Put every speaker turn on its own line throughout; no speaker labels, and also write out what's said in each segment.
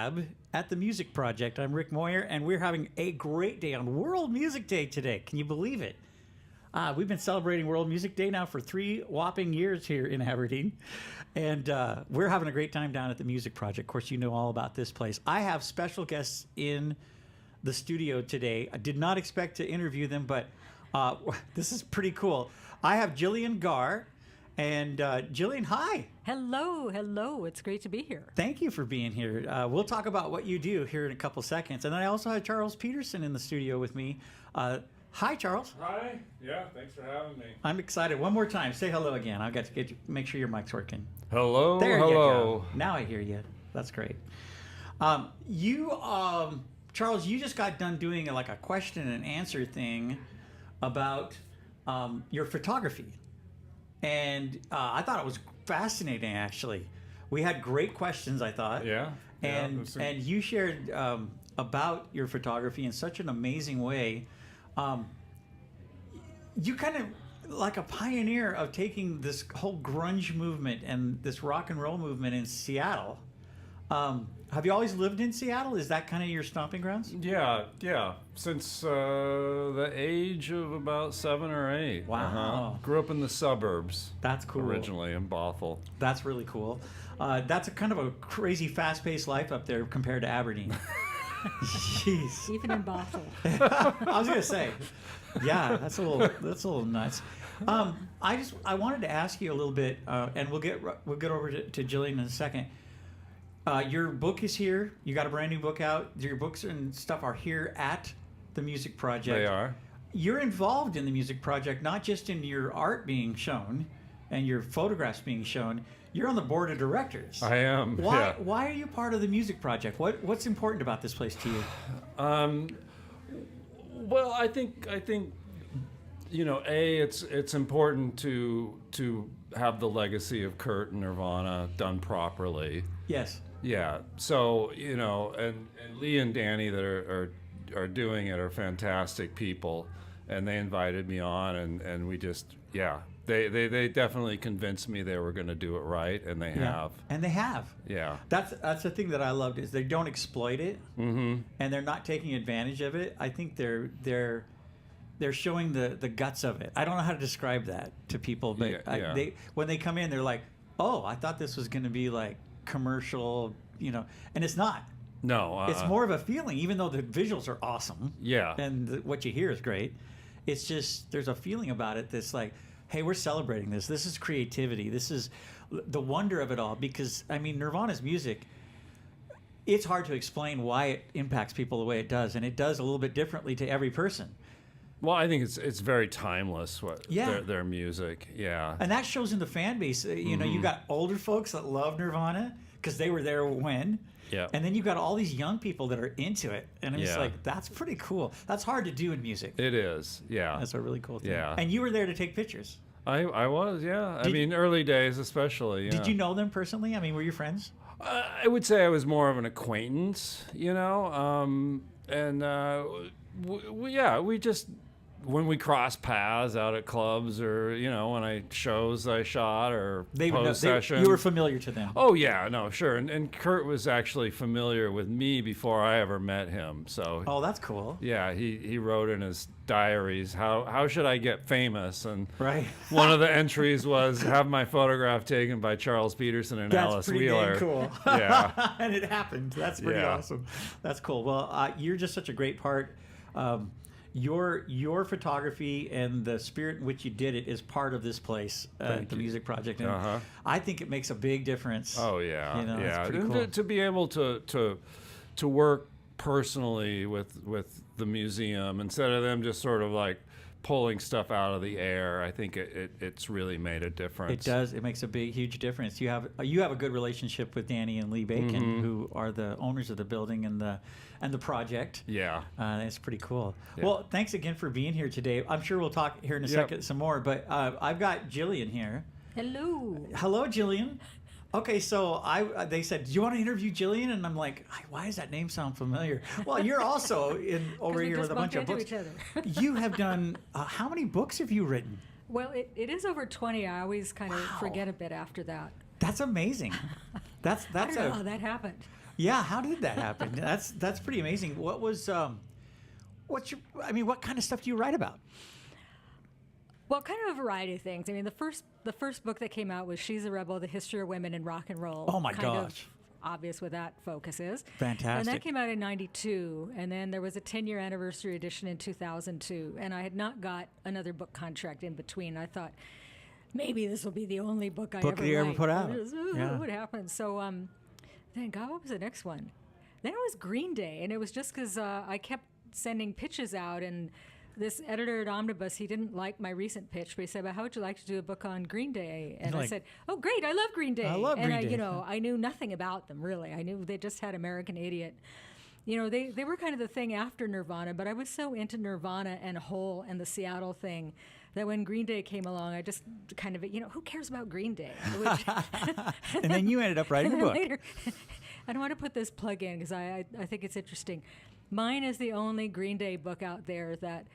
Lab at the Music Project. I'm Rick Moyer, and we're having a great day on World Music Day today. Can you believe it? We've been celebrating World Music Day now for 3 whopping years here in Aberdeen, and we're having a great time down at the Music Project. Of course, you know all about this place. I have special guests in the studio today. I did not expect to interview them, but this is pretty cool. I have Gillian Gaar. And Gillian, hi.
Hello, hello. It's great to be here.
Thank you for being here. We'll talk about what you do here in a couple seconds. And then I also have Charles Peterson in the studio with me. Hi, Charles.
Hi. Yeah, thanks for having me.
I'm excited. One more time. Say hello again. I've got to get you, make sure your mic's working.
Hello,
there
hello.
You go. Now I hear you. That's great. Charles, you just got done doing like a question and answer thing about your photography. And I thought it was fascinating, actually. We had great questions, I thought.
Yeah.
And you shared about your photography in such an amazing way. You kind of like a pioneer of taking this whole grunge movement and this rock and roll movement in Seattle. Have you always lived in Seattle? Is that kind of your stomping grounds?
Yeah. Since the age of about 7 or 8.
Wow.
Grew up in the suburbs.
That's cool.
Originally in Bothell.
That's really cool. That's a kind of a crazy, fast-paced life up there compared to Aberdeen. Jeez.
Even in Bothell.
I was gonna say, yeah, that's a little nuts. I wanted to ask you a little bit, and we'll get over to Gillian in a second. Your book is here. You got a brand new book out. Your books and stuff are here at the Music Project.
They are.
You're involved in the Music Project, not just in your art being shown and your photographs being shown. You're on the board of directors.
I am.
Why are you part of the Music Project? What's important about this place to you?
Well, I think it's important to have the legacy of Kurt and Nirvana done properly.
Yes.
Yeah. So, and Lee and Danny that are doing it are fantastic people, and they invited me on, and we just, they definitely convinced me they were going to do it right, and they have.
And they have.
Yeah.
That's the thing that I loved is they don't exploit it, and they're not taking advantage of it. I think they're showing the guts of it. I don't know how to describe that to people, but they when they come in, they're like, "Oh, I thought this was going to be like commercial, and it's not.
No,
it's more of a feeling. Even though the visuals are awesome, and what you hear is great, it's just there's a feeling about it that's like, hey, we're celebrating this. This is creativity. This is the wonder of it all. Because I mean, Nirvana's music. It's hard to explain why it impacts people the way it does, and it does a little bit differently to every person.
Well, I think it's very timeless. Their music, and
that shows in the fan base. You got older folks that love Nirvana because they were there when, and then you got all these young people that are into it, and it's like that's pretty cool. That's hard to do in music.
It is,
That's a really cool thing.
Yeah,
and you were there to take pictures.
I was, I mean, early days especially.
Did you know them personally? I mean, were you friends?
I would say I was more of an acquaintance, and we just. When we cross paths out at clubs or, when shows I shot or session.
You were familiar to them.
Oh, yeah, no, sure. And Kurt was actually familiar with me before I ever met him. So.
Oh, that's cool.
Yeah, he wrote in his diaries, how should I get famous? And
right.
One of the entries was, have my photograph taken by Charles Peterson and Alice Wheeler.
That's pretty cool.
Yeah.
And it happened. That's pretty awesome. That's cool. Well, you're just such a great part. Your photography and the spirit in which you did it is part of this place, the Music Project, and I think it makes a big difference.
Oh yeah,
It's pretty cool.
To be able to work personally with the museum instead of them just sort of like pulling stuff out of the air, I think it's really made a difference.
It does. It makes a huge difference. You have a good relationship with Danny and Lee Bacon, who are the owners of the building and the project.
Yeah.
It's pretty cool.
Yeah.
Well, thanks again for being here today. I'm sure we'll talk here in a second some more, but I've got Gillian here.
Hello.
Hello, Gillian. Okay, so they said, do you want to interview Gillian? And I'm like, why does that name sound familiar? Well, you're also over here with a bunch of books. You have done, how many books have you written?
Well, it is over 20. I always kind of forget a bit after that.
That's amazing. That's
I don't know how that happened.
Yeah, how did that happen? That's pretty amazing. What was what kind of stuff do you write about?
Well, kind of a variety of things. I mean, the first book that came out was "She's a Rebel: The History of Women in Rock and Roll."
Oh my
kind
gosh.
Of obvious what that focus is.
Fantastic.
And that came out in '92, and then there was a 10-year anniversary edition in 2002, and I had not got another book contract in between. I thought maybe this will be the only book
Book you ever
write.
put out.
What would happen? So then, God, what was the next one? Then it was Green Day, and it was just because I kept sending pitches out, and this editor at Omnibus, he didn't like my recent pitch, but he said, "Well, how would you like to do a book on Green Day?" And I said, "Oh, great! I love Green Day."
I love Green Day.
You know, I knew nothing about them really. I knew they just had American Idiot. You know, they were kind of the thing after Nirvana, but I was so into Nirvana and Hole and the Seattle thing that when Green Day came along, I just kind of, who cares about Green Day?
And then you ended up writing a book.
Later, I don't want to put this plug in because I think it's interesting. Mine is the only Green Day book out there that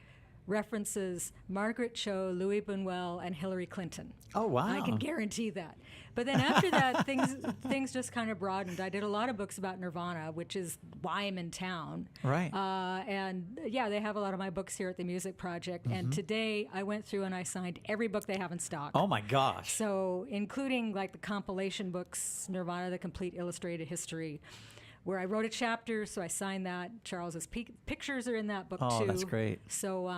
references Margaret Cho, Louis Buñuel, and Hillary Clinton.
Oh, wow.
I can guarantee that. But then after that, things just kind of broadened. I did a lot of books about Nirvana, which is why I'm in town.
Right.
And yeah, they have a lot of my books here at the Music Project.
Mm-hmm.
And today I went through and I signed every book they have in stock.
Oh my gosh.
So including like the compilation books, Nirvana, The Complete Illustrated History, where I wrote a chapter, so I signed that. Charles's pictures are in that book too.
Oh, that's great.
So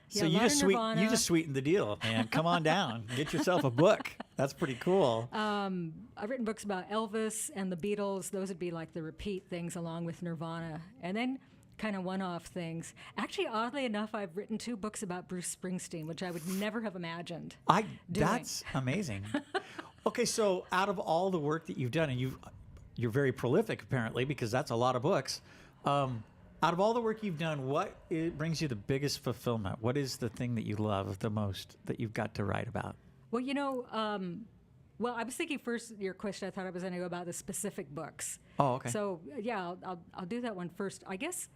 So
a
you
lot
just
of Nirvana.
you just sweetened the deal, man. Come on down, get yourself a book. That's pretty cool.
I've written books about Elvis and the Beatles. Those would be like the repeat things along with Nirvana. And then kind of one-off things. Actually, oddly enough, I've written 2 books about Bruce Springsteen, which I would never have imagined.
That's amazing. Okay, so out of all the work that you've done, and you're very prolific apparently because that's a lot of books. Out of all the work you've done, what brings you the biggest fulfillment? What is the thing that you love the most that you've got to write about?
Well, I was thinking first, your question, I thought I was going to go about the specific books.
Oh, okay.
So, yeah, I'll do that one first. I guess,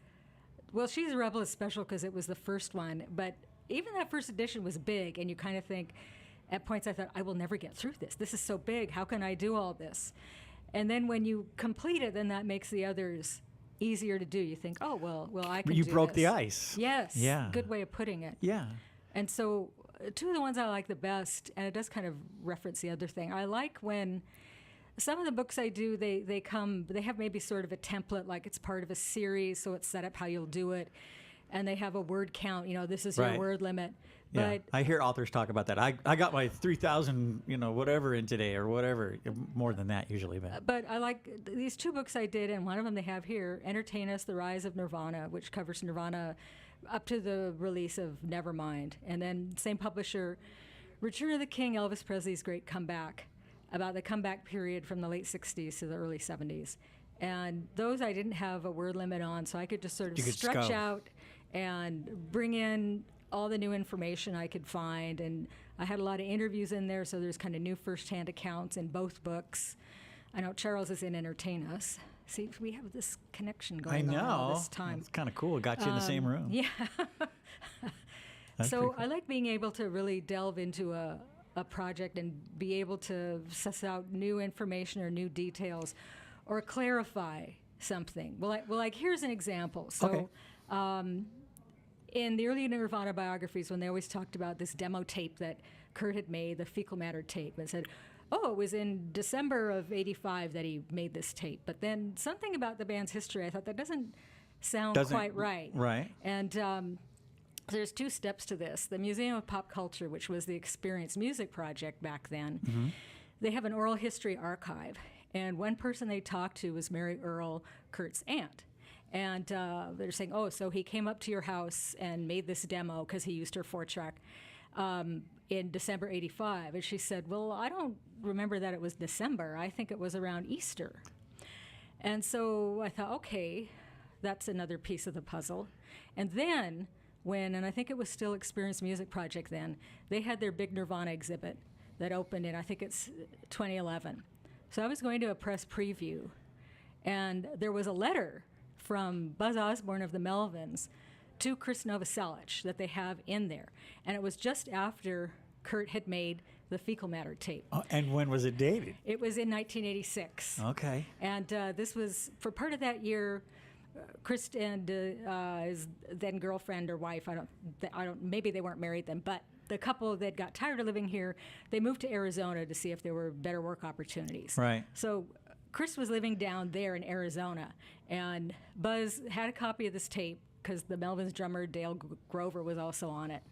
well, She's a Rebel is special because it was the first one, but even that first edition was big, and you kind of think, at points I thought, I will never get through this. This is so big. How can I do all this? And then when you complete it, then that makes the others easier to do. You think, oh, well, I can do this.
You broke the ice.
Yes.
Yeah.
Good way of putting it.
Yeah.
And so 2 of the ones I like the best, and it does kind of reference the other thing, I like when some of the books I do, they have maybe sort of a template, like it's part of a series, so it's set up how you'll do it. And they have a word count, this is your word limit.
Yeah,
But
I hear authors talk about that. I got my 3,000, whatever in today or whatever, more than that usually.
But I like these 2 books I did, and one of them they have here, Entertain Us, The Rise of Nirvana, which covers Nirvana up to the release of Nevermind. And then same publisher, Return of the King, Elvis Presley's Great Comeback, about the comeback period from the late 60s to the early 70s. And those I didn't have a word limit on, so I could just sort of stretch out and bring in all the new information I could find. And I had a lot of interviews in there, so there's kind of new firsthand accounts in both books. I know Charles is in Entertain Us. See, we have this connection going on all this time.
It's kind of cool. It got you in the same room.
Yeah.
That's
So
pretty cool.
I like being able to really delve into a project and be able to suss out new information or new details or clarify something. Well, here's an example. So in the early Nirvana biographies, when they always talked about this demo tape that Kurt had made, the Fecal Matter tape, and said, it was in December of '85 that he made this tape. But then something about the band's history, I thought that doesn't sound quite right.
Right.
And there's 2 steps to this. The Museum of Pop Culture, which was the Experience Music Project back then, they have an oral history archive. And one person they talked to was Mary Earle, Kurt's aunt. And they're saying, so he came up to your house and made this demo because he used her 4-track in December '85. And she said, well, I don't remember that it was December. I think it was around Easter. And so I thought, okay, that's another piece of the puzzle. And then and I think it was still Experience Music Project then, they had their big Nirvana exhibit that opened in, I think it's 2011. So I was going to a press preview, and there was a letter from Buzz Osborne of the Melvins to Chris Novoselic that they have in there. And it was just after Kurt had made the Fecal Matter tape.
Oh, and when was it dated?
It was in 1986.
Okay.
And this was, for part of that year, Chris and his then girlfriend or wife, I don't, maybe they weren't married then, but the couple that got tired of living here, they moved to Arizona to see if there were better work opportunities.
Right.
So Chris was living down there in Arizona, and Buzz had a copy of this tape because the Melvins drummer Dale Grover was also on it.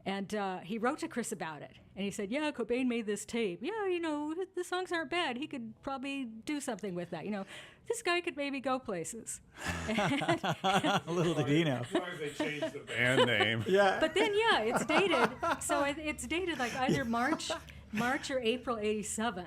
And he wrote to Chris about it. And he said, yeah, Cobain made this tape. Yeah, you know, the songs aren't bad. He could probably do something with that. You know, this guy could maybe go places.
Little did he know.
As long as they changed the band name.
Yeah.
But then, yeah, it's dated. So it's dated like either March or April 87.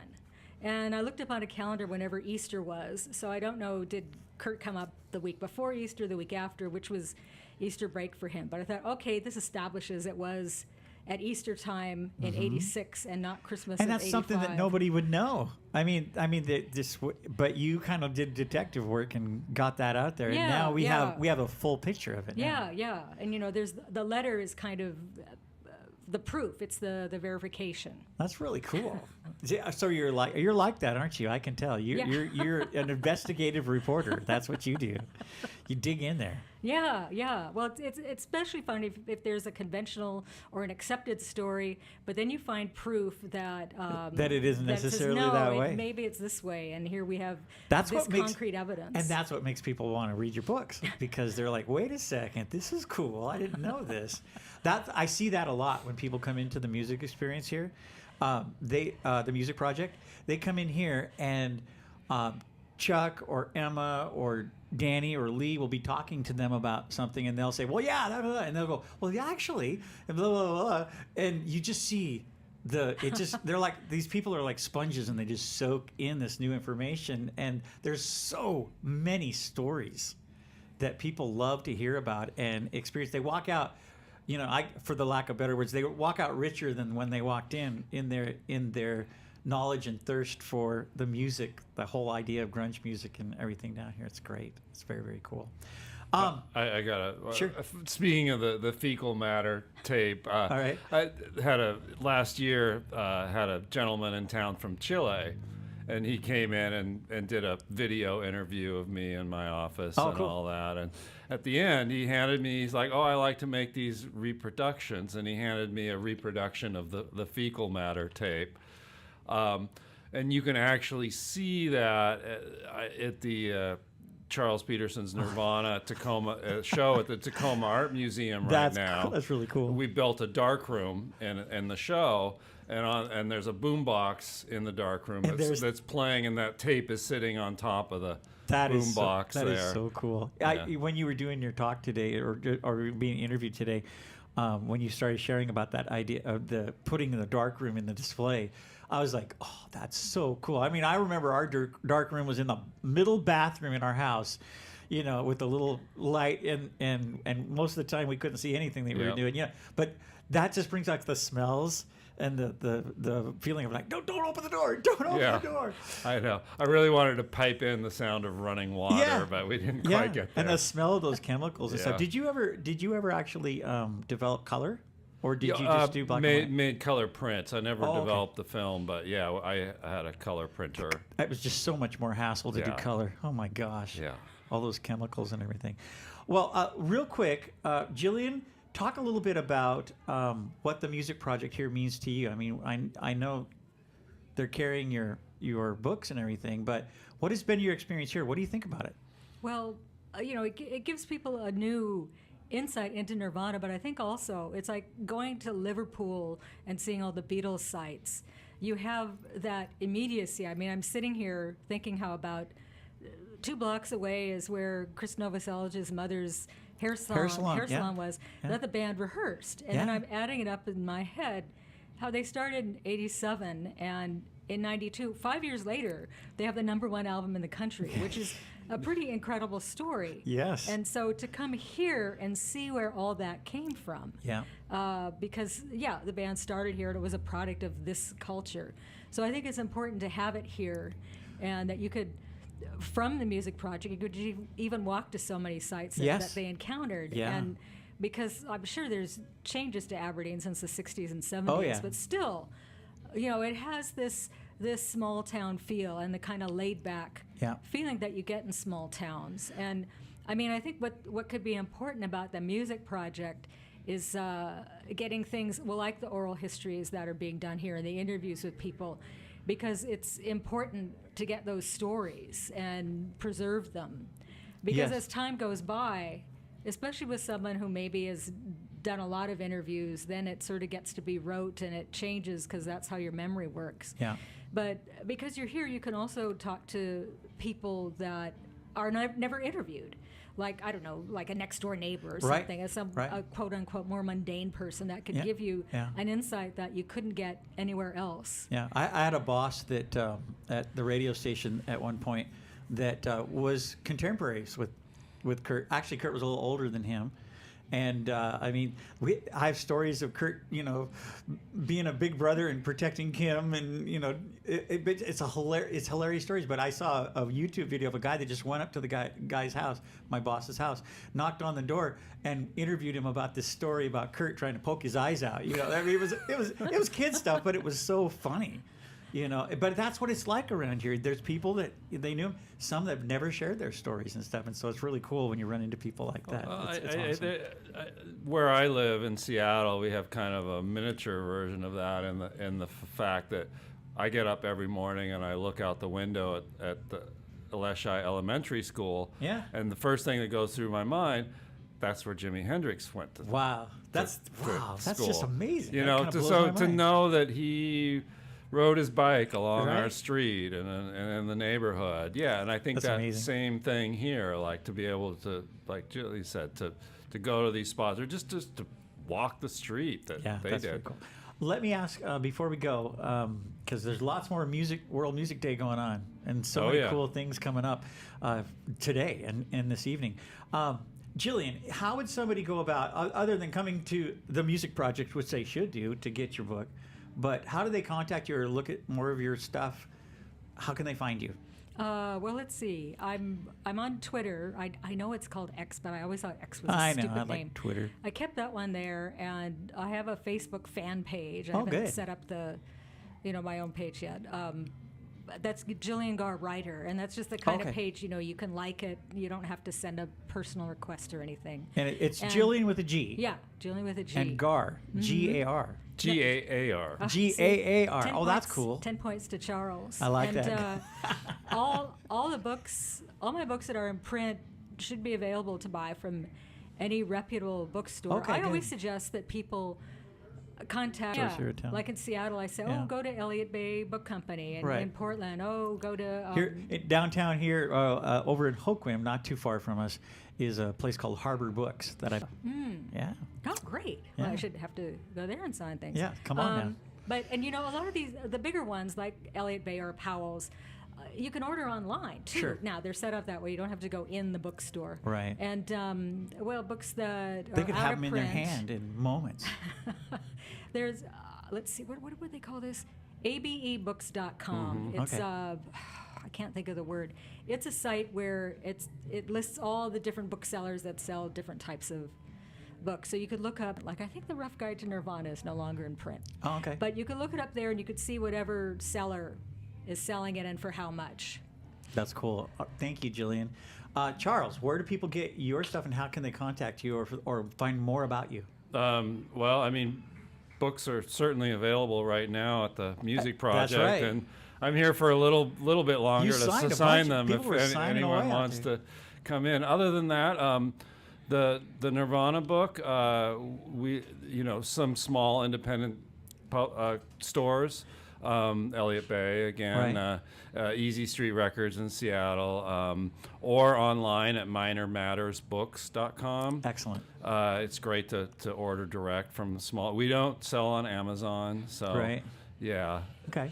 And I looked up on a calendar whenever Easter was. So I don't know, did Kurt come up the week before Easter, the week after, which was Easter break for him. But I thought, okay, this establishes it was at Easter time in 86 and not Christmas
And
of
that's
85.
something that nobody would know. I mean, but you kind of did detective work and got that out there, and
Yeah,
now we
yeah.
have a full picture of it. now.
Yeah. And, you know, there's the letter is kind of the proof. It's the verification.
That's really cool. So you're like that, aren't you? I can tell. You're an investigative reporter. That's what you do. You dig in there.
Yeah. Well, it's especially fun if there's a conventional or an accepted story, but then you find proof that
That it isn't
that says,
necessarily
no,
that way.
Maybe it's this way, and here we have
That's
this
what makes
concrete evidence.
And that's what makes people want to read your books, because they're like, wait a second, this is cool. I didn't know this. I see that a lot when people come into the music experience here. The music project, they come in here and Chuck or Emma or Danny or Lee will be talking to them about something, and they'll say, well, yeah, blah, blah, blah. And they'll go, well, yeah, actually, and blah, blah, blah. And you just see they're like, these people are like sponges, and they just soak in this new information. And there's so many stories that people love to hear about and experience. They walk out, you know, for the lack of better words, they walk out richer than when they walked in their knowledge and thirst for the music, the whole idea of grunge music and everything down here. It's great. It's very, very cool.
I got
Sure.
Speaking of the Fecal Matter tape,
All right.
I had last year had a gentleman in town from Chile, and he came in and did a video interview of me in my office and
cool.
all that. And at the end, he's like, oh, I like to make these reproductions, and he handed me a reproduction of the Fecal Matter tape. And you can actually see that at the Charles Peterson's Nirvana Tacoma show at the Tacoma Art Museum now.
Cool. That's really cool.
We built a dark room in the show, and there's a boombox in the dark room that's playing, and that tape is sitting on top of the boombox there.
That is so cool.
Yeah.
When you were doing your talk today, or being interviewed today, when you started sharing about that idea of the putting the dark room in the display, I was like, oh, that's so cool. I mean, I remember our dark room was in the middle bathroom in our house, you know, with a little light, and most of the time we couldn't see anything that we were doing. Yeah, but that just brings back the smells and the feeling of like, don't open the door, don't open the door.
I know. I really wanted to pipe in the sound of running water, but we didn't quite get there.
And the smell of those chemicals and stuff. Did you ever actually develop color? Or did you just do black and white?
Made color prints. I never developed the film, but yeah, I had a color printer.
It was just so much more hassle to do color. Oh my gosh.
Yeah.
All those chemicals and everything. Well, real quick, Gillian, talk a little bit about what the music project here means to you. I mean, I know they're carrying your books and everything, but what has been your experience here? What do you think about it?
Well, you know, it gives people a new insight into Nirvana, but I think also it's like going to Liverpool and seeing all the Beatles sites. You have that immediacy. I mean, I'm sitting here thinking how about 2 blocks away is where Chris Novoselge's mother's hair salon was.
Yeah.
That the band rehearsed. And then I'm adding it up in my head how they started in 87 and in 92, 5 years later, they have the #1 album in the country, which is a pretty incredible story.
Yes.
And so to come here and see where all that came from.
Yeah.
Because, the band started here and it was a product of this culture. So I think it's important to have it here, and that you could, from the music project, you could even walk to so many sites that they encountered.
Yeah.
And because I'm sure there's changes to Aberdeen since the 60s and 70s,
Oh, yeah.
but still, it has this small town feel and the kind of laid back
Yeah.
feeling that you get in small towns. And I mean, I think what could be important about the music project is getting things, like the oral histories that are being done here and the interviews with people, because it's important to get those stories and preserve them. Because
Yes.
as time goes by, especially with someone who maybe has done a lot of interviews, then it sort of gets to be rote and it changes because that's how your memory works.
Yeah.
But because you're here, you can also talk to people that are never interviewed. Like, I don't know, like a next door neighbor or
Right.
something, as
Right.
a quote unquote more mundane person that could
Yeah.
give you
Yeah.
an insight that you couldn't get anywhere else.
Yeah, I had a boss that at the radio station at one point that was contemporaries with Kurt. Actually, Kurt was a little older than him. And I mean, I have stories of Kurt, being a big brother and protecting Kim, and it's hilarious stories. But I saw a YouTube video of a guy that just went up to the guy's house, my boss's house, knocked on the door, and interviewed him about this story about Kurt trying to poke his eyes out. I mean, it was kid stuff, but it was so funny. But that's what it's like around here. There's people that they knew, some that have never shared their stories and stuff, and so it's really cool when you run into people like that. It's awesome.
Where I live in Seattle, we have kind of a miniature version of that, in the fact that I get up every morning and I look out the window at the Aleshai Elementary School,
Yeah.
and the first thing that goes through my mind, that's where Jimi Hendrix went to.
Wow, that's
school.
just amazing.
You
That
know,
kinda blows my
to
mind.
know that he rode his bike along our
Right.
street and in the neighborhood. Yeah, and I think
That's
that
amazing.
same thing here, like to be able to, like Julie said, to go to these spots or just to walk the street that
Yeah,
they
that's
did.
very cool. Let me ask before we go, because there's lots more World Music Day going on, and so many
yeah.
cool things coming up today and this evening. Gillian, how would somebody go about, other than coming to the Music Project, which they should do to get your book, but how do they contact you or look at more of your stuff? How can they find you?
Well, let's see. I'm on Twitter. I know it's called X, but I always thought X was a
I know,
stupid
I
name.
like Twitter.
I kept that one there, and I have a Facebook fan page. I
Oh,
haven't
good.
set up my own page yet. That's Gillian Gaar Writer, and that's just the kind
Okay.
of page, you can like it. You don't have to send a personal request or anything.
And it's
And-
Gillian with a G.
Yeah, Gillian with a G.
And Gaar, G-A-R.
GAAR.
G-A-A-R.
See, 10
Oh, that's
points-
cool.
10 points to Charles.
I like
and,
that.
all the books, all my books that are in print should be available to buy from any reputable bookstore.
Okay,
I always
good.
suggest that people contact,
Stores here in town.
like in Seattle, I say,
Yeah.
go to Elliott Bay Book Company. And
Right.
in Portland, go to...
Here downtown here, over in Hoquiam, not too far from us, is a place called Harbor Books that I. Yeah.
Oh, great. Well,
Yeah.
I should have to go there and sign things.
Yeah, come on now.
But, and a lot of these, the bigger ones like Elliott Bay or Powell's, you can order online too.
Sure.
Now, they're set up that way. You don't have to go in the bookstore.
Right.
And, books that
They
are
could
out
have
of
them in their
print.
hand in moments.
There's, let's see, what would they call this? abebooks.com. It's
Okay.
I can't think of the word. It's a site where it lists all the different booksellers that sell different types of books. So you could look up, like I think the Rough Guide to Nirvana is no longer in print.
Oh, okay.
But you could look it up there and you could see whatever seller is selling it and for how much.
That's cool. Thank you, Gillian. Charles, where do people get your stuff, and how can they contact you or find more about you?
Well, I mean, books are certainly available right now at the Music
That's
Project,
right.
and I'm here for a little bit longer
You
to
signed a
sign
bunch of-
them
people
if
were signing away
anyone
out
wants
there.
to come in. Other than that, the Nirvana book, we some small independent stores, Elliott Bay again, Easy Street Records in Seattle, or online at minormattersbooks.com.
Excellent.
It's great to order direct from the small. We don't sell on Amazon, so
Right.
Yeah.
Okay.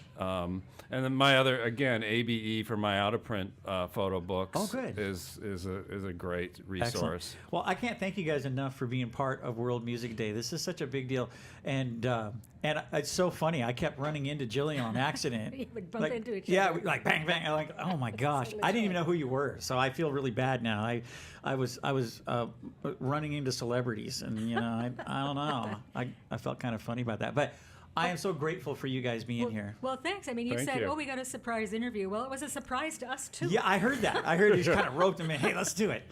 And then my other, again, ABE for my out of print photo books.
Oh, good.
Is a great resource.
Excellent. Well, I can't thank you guys enough for being part of World Music Day. This is such a big deal, and it's so funny. I kept running into Jillian on accident.
You would bump into each
Yeah,
other.
like bang bang. I'm like, oh my gosh, I didn't even know who you were. So I feel really bad now. I was running into celebrities, and I don't know. I felt kind of funny about that, but. I am so grateful for you guys being here.
Well, thanks. I mean, you
Thank
said,
you.
"Oh, we got a surprise interview." Well, it was a surprise to us too.
Yeah, I heard that. I heard you just kind of roped them in. Hey, let's do it.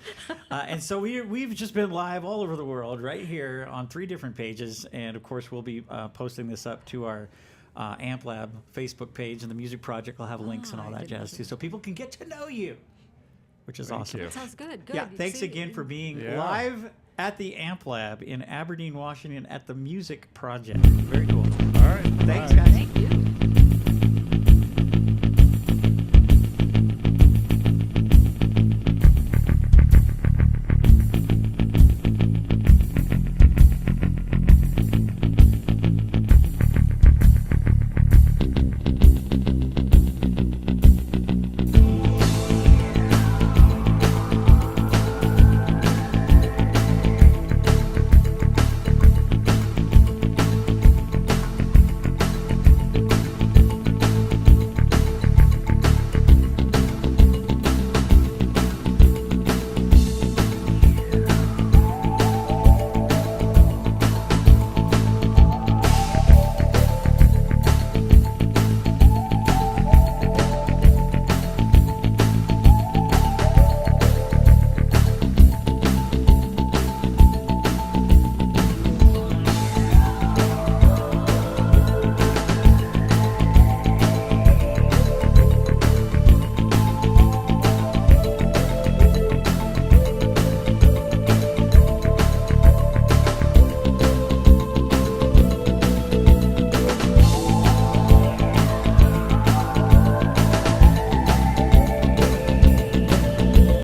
And so we've just been live all over the world, right here on 3 different pages, and of course we'll be posting this up to our Amp Lab Facebook page, and the Music Project will have links and all that jazz too, so people can get to know you, which is awesome.
you.
That sounds good. Good.
Yeah, thanks again for being live at the Amp Lab in Aberdeen, Washington, at the Music Project. Very cool.
All right.
Thanks,
Bye.
guys.
Thank you.